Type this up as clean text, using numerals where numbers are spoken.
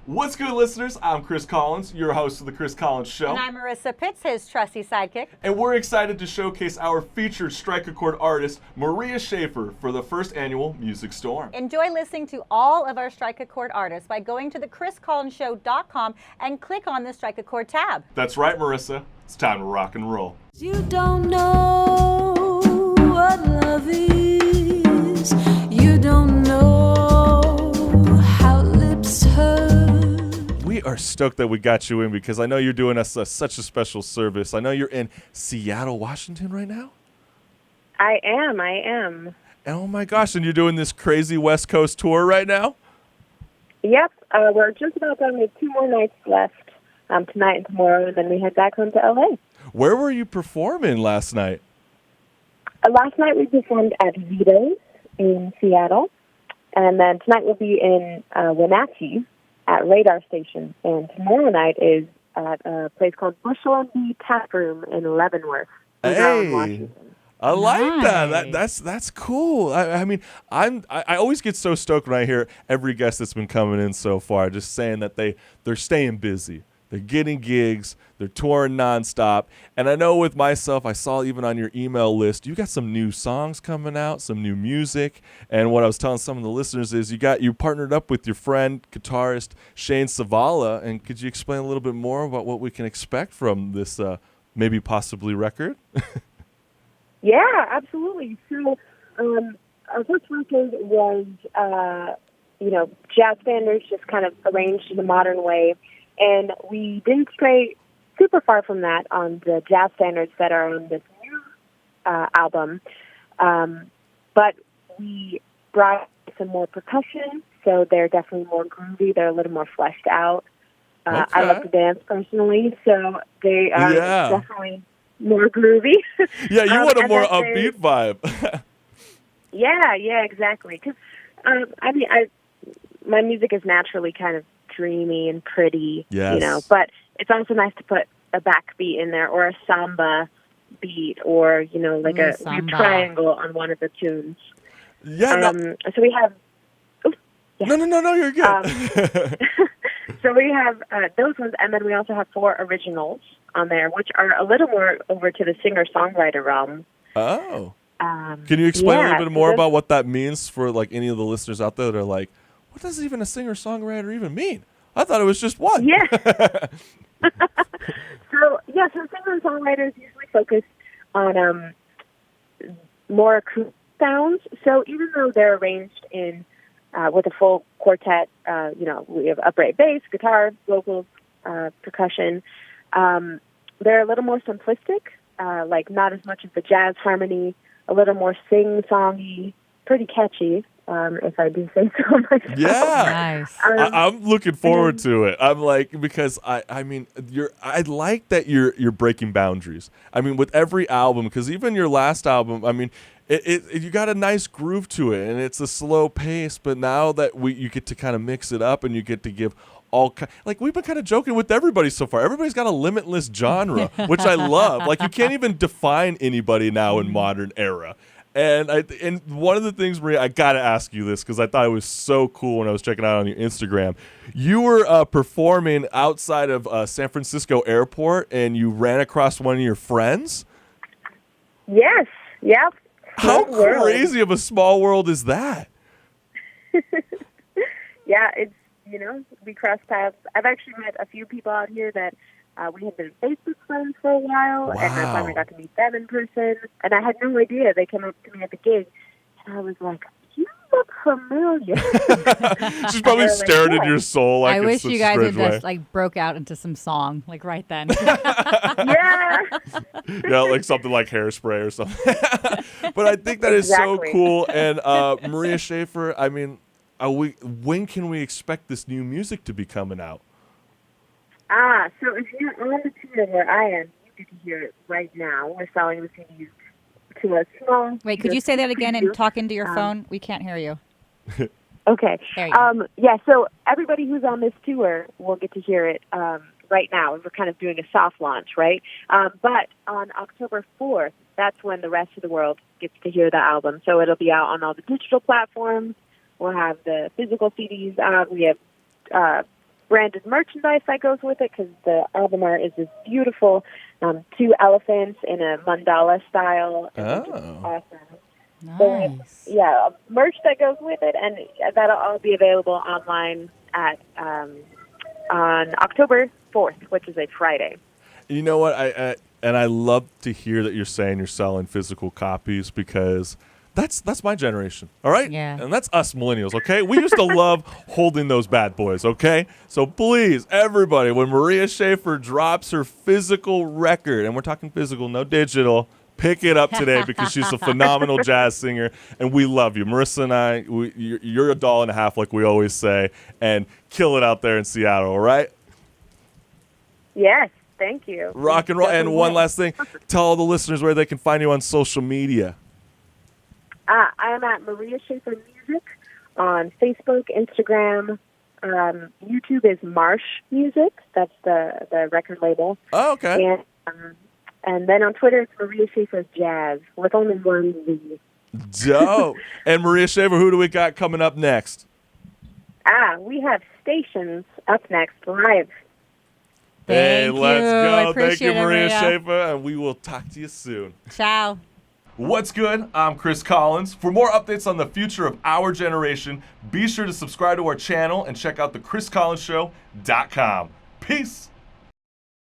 What's good, listeners? I'm Chris Collins, your host of The Chris Collins Show. And I'm Marissa Pitts, his trusty sidekick. And we're excited to showcase our featured strike a chord artist, Maria Schafer, for the first annual Music Storm. Enjoy listening to all of our strike a chord artists by going to thechriscollinsshow.com and click on the strike a chord tab. That's right, Marissa. It's time to rock and roll. You don't know what love is. You don't know how lips hurt. We are stoked that we got you in because I know you're doing us such a special service. I know you're in Seattle, Washington right now. I am. And oh my gosh, and you're doing this crazy West Coast tour right now? Yep, we're just about done. We have 2 more nights left, tonight and tomorrow, and then we head back home to LA. Where were you performing last night? Last night we performed at Vito's in Seattle, and then tonight we'll be in Wenatchee at Radar Station, and tomorrow night is at a place called Bushel and Bee Tap Room in Leavenworth, Hey, Washington. I like Nice. that. That's cool. I mean, I always get so stoked when I hear every guest that's been coming in so far just saying that they're staying busy. They're getting gigs. They're touring nonstop. And I know with myself, I saw even on your email list, you got some new songs coming out, some new music. And what I was telling some of the listeners is you partnered up with your friend, guitarist Shane Savala. And could you explain a little bit more about what we can expect from this maybe possibly record? Yeah, absolutely. So our first record was, jazz standards just kind of arranged in a modern way. And we didn't stray super far from that on the jazz standards that are on this new album. But we brought some more percussion, so they're definitely more groovy. They're a little more fleshed out. Okay. I love to dance personally, so they are definitely more groovy. Yeah, you want a more and then upbeat vibe. Yeah, exactly. Because, my music is naturally kind of dreamy and pretty, Yes. but it's also nice to put a backbeat in there or a samba beat or, like a samba. triangle on one of the tunes. Yeah, So we have... No, you're good. So we have those ones, and then we also have 4 originals on there, which are a little more over to the singer-songwriter realm. Oh. Can you explain a little bit more so about what that means for like any of the listeners out there that are like, what does even a singer-songwriter even mean? I thought it was just one. Yeah. So singer-songwriters usually focus on more acoustic sounds. So even though they're arranged in with a full quartet, we have upright bass, guitar, vocals, percussion. They're a little more simplistic, like not as much of the jazz harmony, a little more sing-songy, pretty catchy, if I do say so myself. Yeah. Nice. I'm looking forward to it. I'm like, because I like that you're breaking boundaries. I mean, with every album, because even your last album, I mean, you got a nice groove to it, and it's a slow pace. But now that you get to kind of mix it up, and you get to give like we've been kind of joking with everybody so far. Everybody's got a limitless genre, which I love. Like you can't even define anybody now in modern era. And one of the things, Maria, I got to ask you this because I thought it was so cool when I was checking out on your Instagram. You were performing outside of San Francisco airport, and you ran across one of your friends. Yes. Yep. How Small world. crazy of a small world is that? Yeah, it's, we crossed paths. I've actually met a few people out here that we had been Facebook friends for a while, and I finally got to meet them in person. And I had no idea. They came up to me at the gig, and I was like, you look familiar. She's probably like, staring in yeah. your soul like I it's wish such you a guys strange had way. just broke out into some song right then. Yeah. Yeah, like something like Hairspray or something. But I think that is so Exactly. cool. And Maria Schafer, I mean, when can we expect this new music to be coming out? So if you're on the tour where I am, you get to hear it right now. We're selling the CDs to a small... Wait, could you say that again and preview. talk into your phone? We can't hear you. Okay. There you go. Yeah, so everybody who's on this tour will get to hear it right now. We're kind of doing a soft launch, right? But on October 4th, that's when the rest of the world gets to hear the album. So it'll be out on all the digital platforms. We'll have the physical CDs out. We have branded merchandise that goes with it because the album art is this beautiful 2 elephants in a mandala style. And it's just awesome. Nice. So, yeah, merch that goes with it, and that'll all be available online at on October 4th, which is a Friday. You know what? I love to hear that you're saying you're selling physical copies because that's my generation, all right? Yeah. And that's us millennials, okay? We used to love holding those bad boys, okay? So please, everybody, when Maria Schafer drops her physical record, and we're talking physical, no digital, pick it up today because she's a phenomenal jazz singer, and we love you. Marissa and I, you're a doll and a half, like we always say, and kill it out there in Seattle, all right? Yes, thank you. Rock and roll. And one last thing, tell all the listeners where they can find you on social media. I am at Maria Schafer Music on Facebook, Instagram. YouTube is Marsh Music. That's the record label. Oh, okay. And then on Twitter, it's Maria Schafer Jazz with only one Z. Dope. And Maria Schafer, who do we got coming up next? We have Stations up next live. Hey, let's go. Thank Appreciate you, Maria it, Schafer, and we will talk to you soon. Ciao. What's good? I'm Chris Collins. For more updates on the future of our generation, be sure to subscribe to our channel and check out thechriscollinsshow.com. Peace.